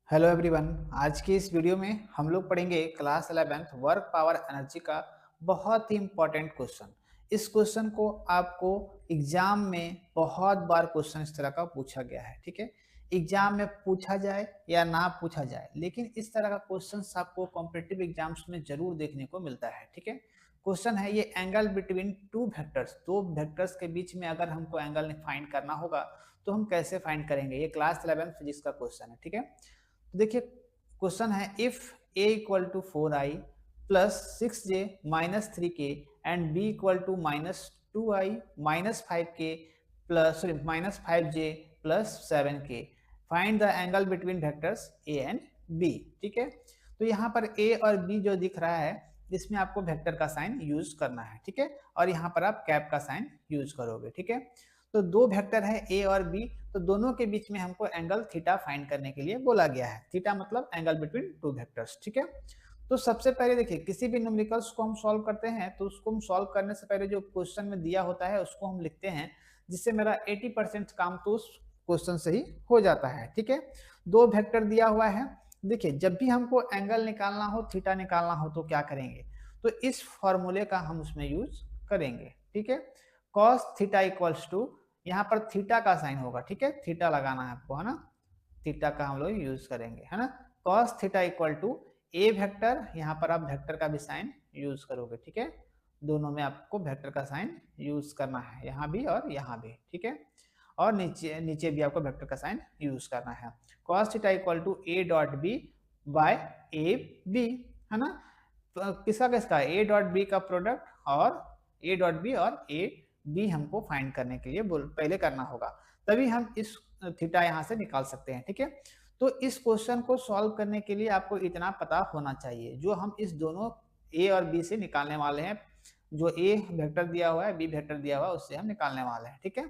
Hello everyone. आज की इस वीडियो में हम लोग पढ़ेंगे class 11th work power energy का बहुत ही इम्पोर्टेंट क्वेश्चन। इस क्वेश्चन को आपको एग्जाम में बहुत बार क्वेश्चन इस तरह का पूछा गया है। ठीक है, एग्जाम में पूछा जाए या ना पूछा जाए, लेकिन इस तरह का क्वेश्चन आपको कॉम्पिटिटिव एग्जाम्स में जरूर देखने को मिलता है। ठीक है, क्वेश्चन है ये एंगल बिटवीन टू वेक्टर्स। दो वेक्टर्स के बीच में अगर हमको एंगल फाइंड करना होगा तो हम कैसे फाइंड करेंगे। ये क्लास 11 फिजिक्स का क्वेश्चन है। ठीक है, तो देखिए क्वेश्चन है if a equal to 4i plus 6j minus 3k and b equal to minus 2i माइनस 5k plus sorry minus 5j plus 7k, find the angle between vectors a and b। ठीक है, तो यहाँ पर a और b जो दिख रहा है इसमें आपको वेक्टर का साइन यूज करना है। ठीक है, और यहाँ पर आप कैप का साइन यूज करोगे। ठीक है, तो दो वेक्टर है a और b, तो दोनों के बीच में हमको एंगल थीटा फाइंड करने के लिए बोला गया है। थीटा मतलब एंगल बिटवीन टू वेक्टर्स। ठीक है, तो सबसे पहले देखिए किसी भी न्यूमेरिकल्स को हम सॉल्व करते हैं तो उसको हम सॉल्व करने से पहले जो क्वेश्चन में दिया होता है उसको हम लिखते हैं, जिससे मेरा 80% काम तो उस क्वेश्चन से ही हो जाता है। ठीक है, दो वेक्टर दिया हुआ है। देखिए जब भी हमको एंगल निकालना हो, थीटा निकालना हो, तो क्या करेंगे, तो इस फॉर्मूले का हम उसमें यूज करेंगे। ठीक है, कॉस थीटा इक्वल्स टू, यहाँ पर थीटा का साइन होगा। ठीक है, थीटा लगाना है आपको, है ना, थीटा का हम लोग यूज करेंगे, है ना। Cos theta equal to A vector, यहाँ पर आप वेक्टर का भी साइन यूज करोगे। ठीक है, दोनों में आपको वेक्टर का साइन यूज करना है, यहाँ भी और यहाँ भी। ठीक है, और नीचे नीचे भी आपको वेक्टर का साइन यूज करना है। Cos theta equal to A dot B by A B, है ना। तो किसका किसका, ए डॉट बी का प्रोडक्ट और ए डॉट बी और ए बी हमको फाइंड करने के लिए पहले करना होगा, तभी हम इस थीटा यहाँ से निकाल सकते हैं। ठीक है, तो इस क्वेश्चन को सॉल्व करने के लिए आपको इतना पता होना चाहिए, जो हम इस दोनों ए और बी से निकालने वाले हैं, जो ए वेक्टर दिया हुआ है, बी वेक्टर दिया हुआ है, उससे हम निकालने वाले हैं। ठीक है,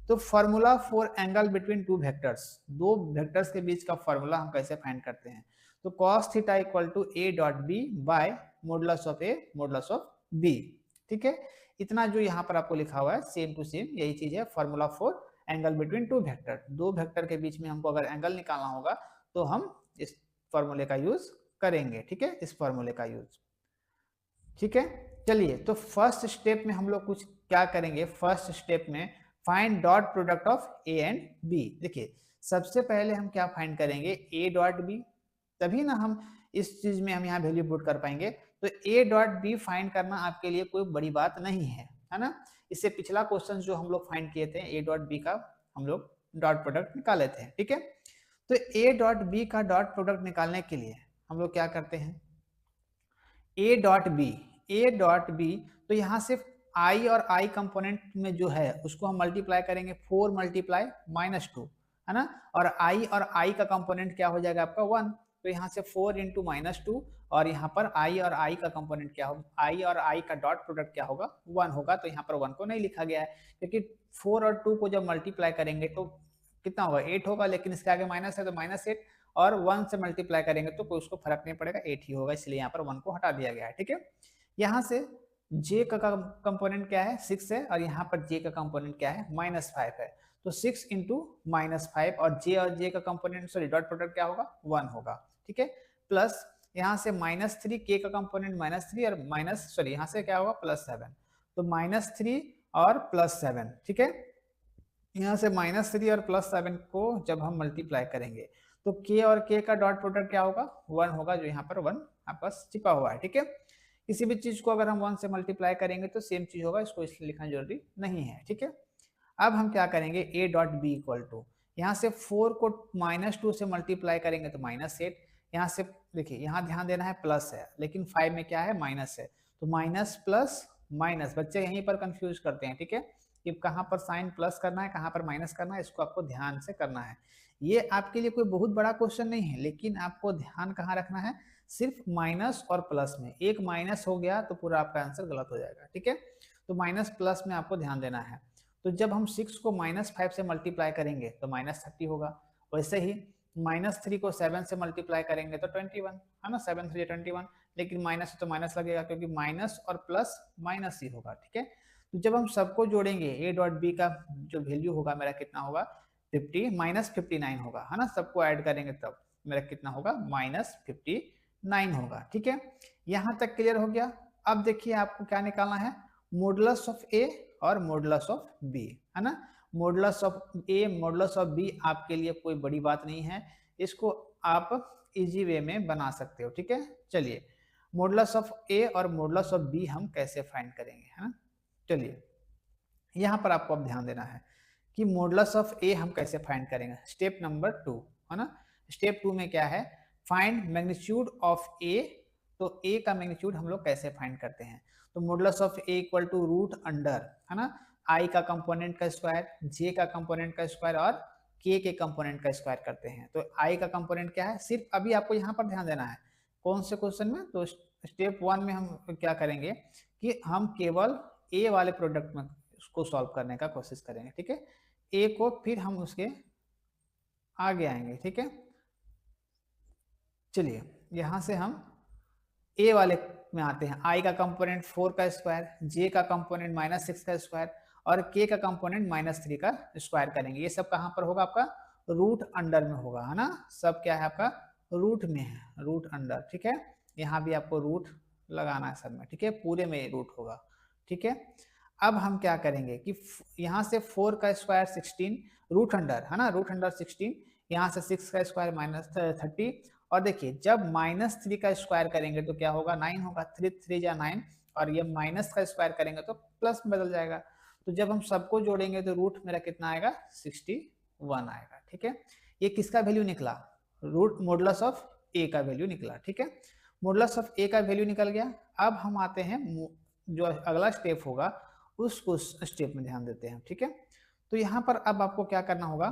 तो formula for angle between two vectors, दो वेक्टर्स के बीच का फॉर्मूला हम कैसे फाइंड करते हैं, तो cos theta equal to A dot B by modulus of A modulus of B. ठीक है, इतना जो यहाँ पर आपको लिखा हुआ है सेम टू सेम यही चीज है, formula for angle between two vector. दो वेक्टर के बीच में हमको अगर एंगल निकालना होगा तो हम इस फॉर्मूले का यूज करेंगे। ठीक है, इस फॉर्मूले का यूज। ठीक है, चलिए तो फर्स्ट स्टेप में हम लोग कुछ क्या करेंगे, फर्स्ट स्टेप में find dot product of A and B. देखिए सबसे पहले हम क्या फाइंड करेंगे, ए डॉट बी, तभी ना हम इस चीज में हम यहाँ वैल्यू पुट कर पाएंगे। तो ए डॉट बी फाइंड करना आपके लिए कोई बड़ी बात नहीं है ना। इससे पिछला क्वेश्चन जो हम लोग फाइंड किए थे ए डॉट बी का, हम लोग डॉट प्रोडक्ट निकाले थे। ठीक है, तो ए डॉट बी का डॉट प्रोडक्ट निकालने के लिए हम लोग क्या करते हैं, A dot B, A dot B, तो यहाँ से आई और आई कंपोनेंट में जो है उसको हम मल्टीप्लाई करेंगे, 4 मल्टीप्लाई माइनस 2, है ना। और आई का कंपोनेंट क्या हो जाएगा आपका 1, तो यहाँ से 4 इंटू माइनस 2, और यहाँ पर आई और आई का कंपोनेंट क्या होगा, आई और आई का डॉट प्रोडक्ट क्या होगा, 1 होगा। तो यहाँ पर 1 को नहीं लिखा गया है, क्योंकि 4 और 2 को जब मल्टीप्लाई करेंगे तो कितना होगा, 8 होगा, लेकिन इसके आगे माइनस है तो माइनस 8, और 1 से मल्टीप्लाई करेंगे तो कोई उसको फर्क नहीं पड़ेगा, 8 ही होगा, इसलिए यहाँ पर 1 को हटा दिया गया है। ठीक है, यहाँ से j का कंपोनेंट क्या है, 6 है, और यहाँ पर j का कंपोनेंट क्या है, -5 है। तो 6 इंटू -5, और j का कंपोनेंट सॉरी डॉट प्रोडक्ट क्या होगा, 1 होगा। ठीक है, प्लस यहाँ से -3, k का कंपोनेंट -3 और माइनस सॉरी यहाँ से क्या होगा +7, तो -3 और +7। ठीक है, यहाँ से -3 और +7 को जब हम मल्टीप्लाई करेंगे तो k और k का डॉट प्रोडक्ट क्या होगा, 1 होगा, जो यहाँ पर 1 आपके पास छिपा हुआ है। ठीक है, किसी भी चीज को अगर हम 1 से मल्टीप्लाई करेंगे तो सेम चीज होगा, इसको इसलिए लिखना जरूरी नहीं है। ठीक है, अब हम क्या करेंगे, A dot B equal to, यहाँ से 4 को -2 से मल्टीप्लाई करेंगे तो -8, यहाँ से देखिए यहाँ ध्यान देना है प्लस है, लेकिन 5 में क्या है, माइनस है, तो माइनस प्लस माइनस, बच्चे यहीं पर कंफ्यूज करते हैं। ठीक है, कि कहाँ पर साइन प्लस करना है, कहाँ पर माइनस करना है, इसको आपको ध्यान से करना है। ये आपके लिए कोई बहुत बड़ा क्वेश्चन नहीं है, लेकिन आपको ध्यान कहाँ रखना है, सिर्फ माइनस और प्लस में। एक माइनस हो गया तो पूरा आपका आंसर गलत हो जाएगा। ठीक है, तो माइनस प्लस में आपको ध्यान देना है। तो जब हम 6 को -5 से मल्टीप्लाई करेंगे तो -30 होगा, वैसे ही -3 को 7 से मल्टीप्लाई करेंगे तो 21, है ना, 7 3 21, लेकिन माइनस तो माइनस लगेगा, क्योंकि माइनस और प्लस माइनस ही होगा। ठीक है, तो जब हम सबको जोड़ेंगे ए डॉट बी का जो वैल्यू होगा मेरा कितना होगा, 50 -59 होगा, है ना, सबको ऐड करेंगे तब। मेरा कितना होगा -59 होगा। ठीक है, यहाँ तक क्लियर हो गया। अब देखिए आपको क्या निकालना है, मॉडुलस ऑफ ए और मॉडुलस ऑफ बी, है ना। Modulus of A modulus of B आपके लिए कोई बड़ी बात नहीं है, इसको आप इजी वे में बना सकते हो। ठीक है, चलिए मॉडुलस ऑफ ए और मॉडुलस ऑफ बी हम कैसे फाइंड करेंगे, है ना। चलिए यहाँ पर आपको अब ध्यान देना है कि मॉडुलस ऑफ ए हम कैसे फाइंड करेंगे। स्टेप नंबर 2, है ना। स्टेप 2 में क्या है, फाइंड मैग्नीट्यूड ऑफ ए। तो ए का मैग्नीट्यूड हम लोग कैसे फाइंड करते हैं, तो modulus of A equal to root under, है ना, आई का कंपोनेंट का स्क्वायर, जे का कंपोनेंट का स्क्वायर और के कंपोनेंट का स्क्वायर करते हैं। तो आई का कंपोनेंट क्या है, सिर्फ अभी आपको यहाँ पर ध्यान देना है कौन से क्वेश्चन में, तो स्टेप 1 में हम क्या करेंगे कि हम केवल ए वाले प्रोडक्ट में उसको सॉल्व करने का कोशिश करेंगे। ठीक है, ए को फिर हम उसके आगे आएंगे। ठीक है, चलिए यहाँ से हम ए वाले में आते हैं। आई का कंपोनेंट 4 का स्क्वायर, जे का कंपोनेंट -6 का स्क्वायर और के का कंपोनेंट -3 का स्क्वायर करेंगे। ये सब कहाँ पर होगा, आपका रूट अंडर में होगा, है ना। सब क्या है आपका रूट में है, रूट अंडर। ठीक है, यहाँ भी आपको रूट लगाना है सब में। ठीक है, पूरे में रूट होगा। ठीक है, अब हम क्या करेंगे कि यहाँ से 4 का स्क्वायर 16 रूट अंडर, है ना, रूट अंडर 16, यहाँ से 6 का स्क्वायर -30 और देखिए जब -3 का स्क्वायर करेंगे तो क्या होगा, 9 होगा, 3 या 9 और ये माइनस का स्क्वायर करेंगे तो प्लस में बदल जाएगा। तो जब हम सबको जोड़ेंगे तो रूट मेरा कितना आएगा, 61 आएगा। ठीक है, ये किसका वैल्यू निकला, रूट मॉडुलस ऑफ ए का वैल्यू निकला। ठीक है, मॉडुलस ऑफ ए का वैल्यू निकल गया। अब हम आते हैं जो अगला स्टेप होगा उसको स्टेप में ध्यान देते हैं। ठीक है, तो यहाँ पर अब आपको क्या करना होगा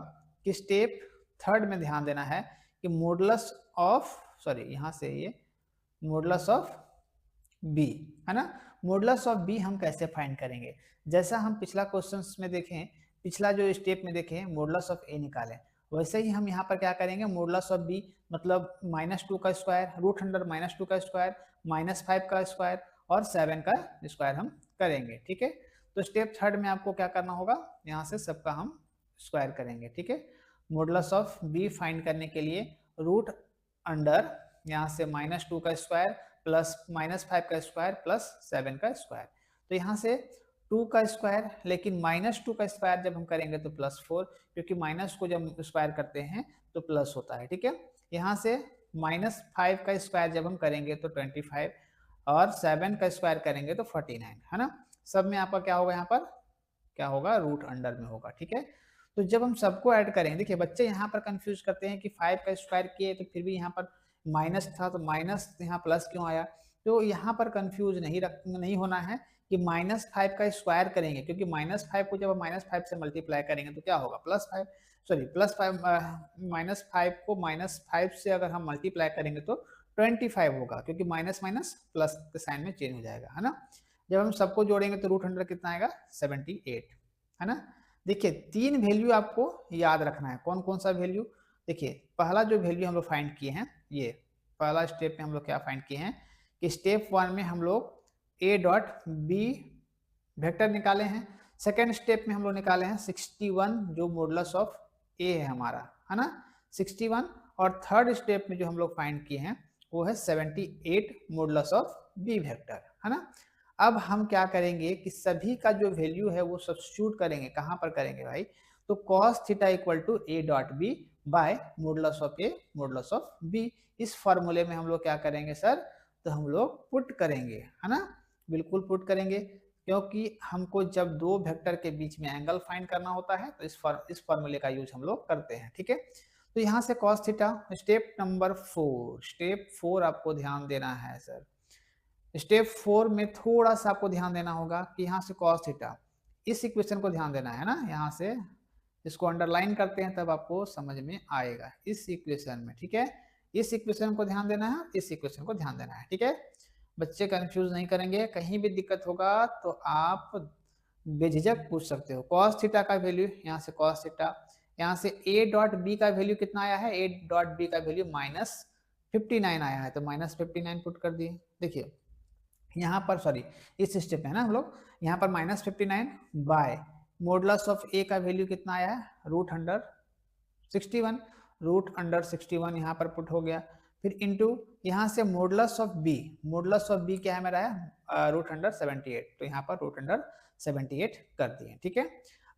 कि स्टेप 3 में ध्यान देना है कि मॉडुलस ऑफ, सॉरी यहाँ से ये मॉडुलस ऑफ बी, है ना। मॉडुलस ऑफ बी हम कैसे फाइंड करेंगे, जैसा हम पिछला क्वेश्चंस में देखें, पिछला जो स्टेप में देखें मॉडुलस ऑफ ए निकालें, वैसे ही हम यहाँ पर क्या करेंगे, मॉडुलस ऑफ बी मतलब -2 का स्क्वायर, रूट अंडर -2 का स्क्वायर, -5 का स्क्वायर और 7 का स्क्वायर हम करेंगे। ठीक है, तो स्टेप 3 में आपको क्या करना होगा, यहाँ से सबका हम स्क्वायर करेंगे। ठीक है, मॉडुलस ऑफ बी फाइंड करने के लिए रूट अंडर यहाँ से -2 का स्क्वायर प्लस -5 का स्क्वायर प्लस 7 का स्क्वायर, तो यहाँ से 2 का स्क्वायर, लेकिन -2 का स्क्वायर जब हम करेंगे तो +4, क्योंकि माइनस को जब स्क्वायर करते हैं तो प्लस होता है। ठीक है, यहाँ से -5 का स्क्वायर जब हम करेंगे तो 25 और 7 का स्क्वायर करेंगे तो 49, है ना। सब में आपका क्या होगा, यहाँ पर क्या होगा, रूट अंडर में होगा। ठीक है, तो जब हम सबको ऐड करेंगे, देखिए बच्चे यहाँ पर कंफ्यूज करते हैं कि 5 का स्क्वायर किए तो फिर भी यहाँ पर माइनस था तो माइनस यहाँ प्लस क्यों आया, तो यहाँ पर कंफ्यूज नहीं होना है कि -5 का स्क्वायर करेंगे, क्योंकि -5 को जब हम -5 से मल्टीप्लाई करेंगे तो क्या होगा, +5, सॉरी +5, -5 को -5 से अगर हम मल्टीप्लाई करेंगे तो 25 होगा, क्योंकि माइनस माइनस प्लस के साइन में चेंज हो जाएगा, है ना। जब हम सबको जोड़ेंगे तो रूट अंडर कितना आएगा, 78, है ना। देखिए 3 वैल्यू आपको याद रखना है, कौन कौन सा वैल्यू, देखिए पहला जो वैल्यू हम लोग फाइंड किए हैं, ये पहला स्टेप में हम लोग क्या फाइंड किए हैं कि स्टेप 1 में हम लोग a डॉट बी वेक्टर निकाले हैं, सेकेंड स्टेप में हम लोग निकाले हैं 61 जो मॉडुलस ऑफ a है हमारा, है ना, 61, और थर्ड स्टेप में जो हम लोग फाइंड किए हैं वो है 78 मॉडुलस ऑफ b वेक्टर, है ना। अब हम क्या करेंगे कि सभी का जो वैल्यू है वो सब्स्टिट्यूट करेंगे, कहाँ पर करेंगे भाई, तो cos theta equal to a dot B by modulus of a modulus of b, इस फॉर्मूले में हम लोग क्या करेंगे सर, तो हम लोग पुट करेंगे, है ना, बिल्कुल पुट करेंगे, क्योंकि हमको जब दो वेक्टर के बीच में एंगल फाइंड करना होता है तो इस फॉर्मूले का यूज हम लोग करते हैं। ठीक है, तो यहाँ से cos theta, step number 4, step 4 आपको ध्यान देना है सर। स्टेप 4 में थोड़ा सा आपको ध्यान देना होगा कि यहाँ से cos थीटा, इस इक्वेशन को ध्यान देना है ना, यहाँ से इसको अंडरलाइन करते हैं तब आपको समझ में आएगा इस इक्वेशन में। ठीक है, इस इक्वेशन को ध्यान देना है, इस इक्वेशन को ध्यान देना है। ठीक है, बच्चे कंफ्यूज नहीं करेंगे, कहीं भी दिक्कत होगा तो आप बेझिझक पूछ सकते हो। cos थीटा का वैल्यू यहाँ से cos थीटा, यहाँ से a डॉट बी का वैल्यू कितना आया है, a डॉट बी का वैल्यू -59 आया है, तो -59 पुट कर दिए। देखिए यहाँ पर, सॉरी इस स्टेप में है ना हम लोग, यहाँ पर -59 बाय मॉडुलस ऑफ ए का वैल्यू कितना आया है, रूट अंडर 61, रूट अंडर 61 यहाँ पर पुट हो गया, फिर इंटू यहाँ से modulus of B, modulus of B क्या है मेरा है रूट अंडर 78, तो यहाँ पर रूट अंडर 78 कर दिए, ठीक है।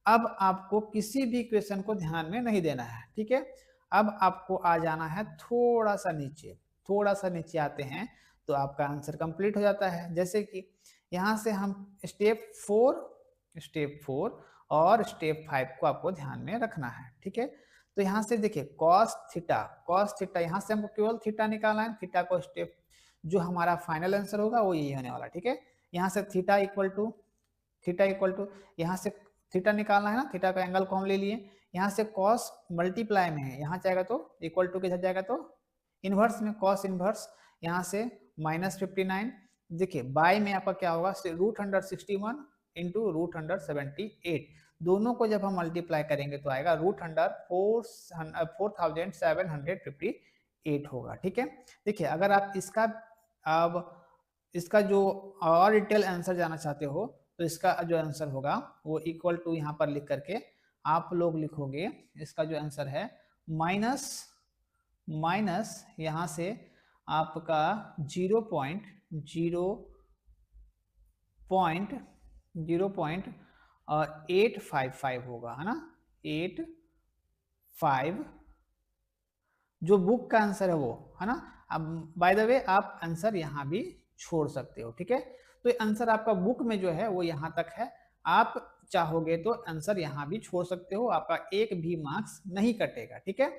अब आपको किसी भी इक्वेशन को ध्यान में नहीं देना है, ठीक है। अब आपको आ जाना है थोड़ा सा नीचे, थोड़ा सा नीचे आते हैं तो आपका आंसर कंप्लीट हो जाता है। जैसे कि यहाँ से हम स्टेप 4 और स्टेप 5 को आपको ध्यान में रखना है, ठीक है। तो यहाँ से देखिए कॉस थीटा यहाँ से हमको केवल थीटा निकालना है, थीटा को स्टेप जो हमारा फाइनल आंसर होगा वो यही होने वाला, ठीक है। यहाँ से थीटा इक्वल टू यहाँ से थीटा निकालना है ना, थीटा का एंगल को हम ले लिए, यहाँ से कॉस मल्टीप्लाई में है, यहाँ जाएगा तो इक्वल टू के साथ जाएगा तो इनवर्स में कॉस इनवर्स, यहाँ से -59, देखिए बाय में आपका क्या होगा root under 61 into root under 78, दोनों को जब हम मल्टीप्लाई करेंगे तो आएगा रूट अंडर 4758 होगा, ठीक है। देखिए अगर आप इसका जो और डिटेल आंसर जाना चाहते हो तो इसका जो आंसर होगा वो इक्वल टू यहाँ पर लिख करके आप लोग लिखोगे, इसका जो आंसर है माइनस यहाँ से आपका 0.855 होगा, है ना, 85 जो बुक का आंसर है वो, है ना। अब बाय द वे आप आंसर यहाँ भी छोड़ सकते हो, ठीक है। तो आंसर आपका बुक में जो है वो यहाँ तक है, आप चाहोगे तो आंसर यहाँ भी छोड़ सकते हो, आपका एक भी मार्क्स नहीं कटेगा, ठीक है।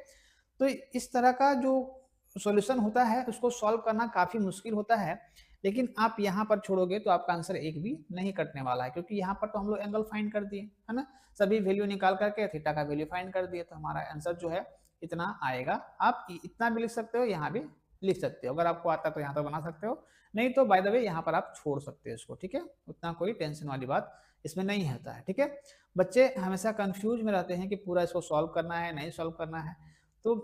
तो इस तरह का जो सॉल्यूशन होता है उसको सॉल्व करना काफी मुश्किल होता है, लेकिन आप यहाँ पर छोड़ोगे तो आपका आंसर एक भी नहीं कटने वाला है, क्योंकि यहाँ पर तो हम लोग एंगल फाइंड कर दिए, है ना, सभी वैल्यू निकाल करके थीटा का वैल्यू फाइंड कर दिए, तो हमारा आंसर जो है इतना आएगा। आप इतना भी लिख सकते हो, यहाँ भी लिख सकते हो, अगर आपको आता है तो यहाँ तक बना सकते हो, नहीं तो बाय द वे यहाँ पर आप छोड़ सकते हो इसको, ठीक है। उतना कोई टेंशन वाली बात इसमें नहीं होता है, ठीक है। बच्चे हमेशा कंफ्यूज में रहते हैं कि पूरा इसको सॉल्व करना है नहीं सॉल्व करना है, तो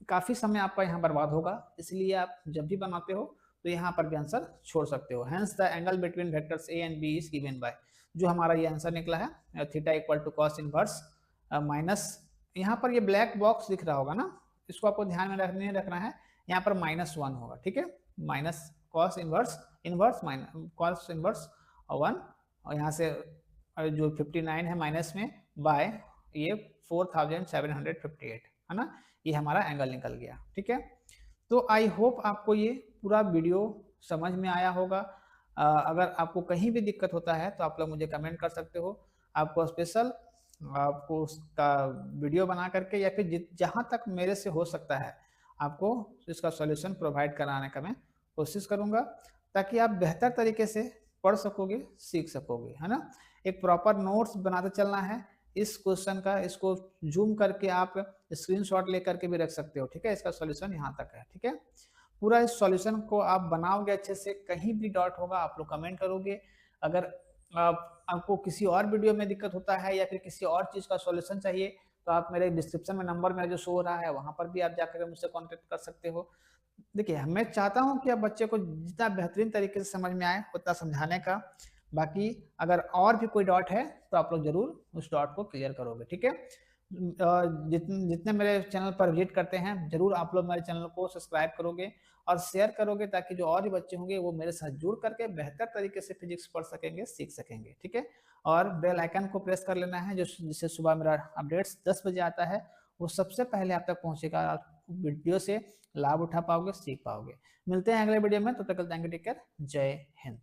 काफी समय आपका यहाँ बर्बाद होगा, इसलिए आप जब भी बनाते हो तो यहाँ पर भी आंसर छोड़ सकते हो। Hence the angle between vectors A and B is given by, जो हमारा ये आंसर निकला है theta equal to cos inverse minus, यहाँ पर ये ब्लैक बॉक्स दिख रहा होगा ना, इसको आपको ध्यान में रखना है, यहाँ पर -1 होगा, ठीक है, minus cos inverse minus cos inverse 1, और यहाँ से जो 59 है माइनस में बाय ये 4758, है ना, ये हमारा एंगल निकल गया, ठीक है। तो आई होप आपको ये पूरा वीडियो समझ में आया होगा। अगर आपको कहीं भी दिक्कत होता है तो आप लोग मुझे कमेंट कर सकते हो, आपको स्पेशल आपको उसका वीडियो बना करके या फिर जहाँ तक मेरे से हो सकता है आपको इसका सॉल्यूशन प्रोवाइड कराने का मैं कोशिश करूँगा, ताकि आप बेहतर तरीके से पढ़ सकोगे, सीख सकोगे, है ना। एक प्रॉपर नोट्स बनाते चलना है इस क्वेश्चन का, इसको जूम करके आप स्क्रीनशॉट लेकर के भी रख सकते हो, ठीक है। इसका सॉल्यूशन यहाँ तक है, ठीक है। पूरा इस सॉल्यूशन को आप बनाओगे अच्छे से, कहीं भी डाउट होगा आप लोग कमेंट करोगे। अगर आपको किसी और वीडियो में दिक्कत होता है या फिर किसी और चीज़ का सॉल्यूशन चाहिए तो आप मेरे डिस्क्रिप्शन में नंबर मेरा जो शो हो रहा है वहाँ पर भी आप जाकर मुझसे कॉन्टेक्ट कर सकते हो। देखिए मैं चाहता हूँ कि आप बच्चे को जितना बेहतरीन तरीके से समझ में आए उतना समझाने का, बाकी अगर और भी कोई डाउट है तो आप लोग जरूर उस डाउट को क्लियर करोगे, ठीक है। जितने मेरे चैनल पर विजिट करते हैं जरूर आप लोग मेरे चैनल को सब्सक्राइब करोगे और शेयर करोगे, ताकि जो और भी बच्चे होंगे वो मेरे साथ जुड़ करके बेहतर तरीके से फिजिक्स पढ़ सकेंगे, सीख सकेंगे, ठीक है। और बेल आइकन को प्रेस कर लेना है, जो जिससे सुबह मेरा अपडेट्स 10 बजे आता है वो सबसे पहले आप तक पहुंचेगा, वीडियो से लाभ उठा पाओगे, सीख पाओगे। मिलते हैं अगले वीडियो में, तब तक टेक केयर, जय हिंद।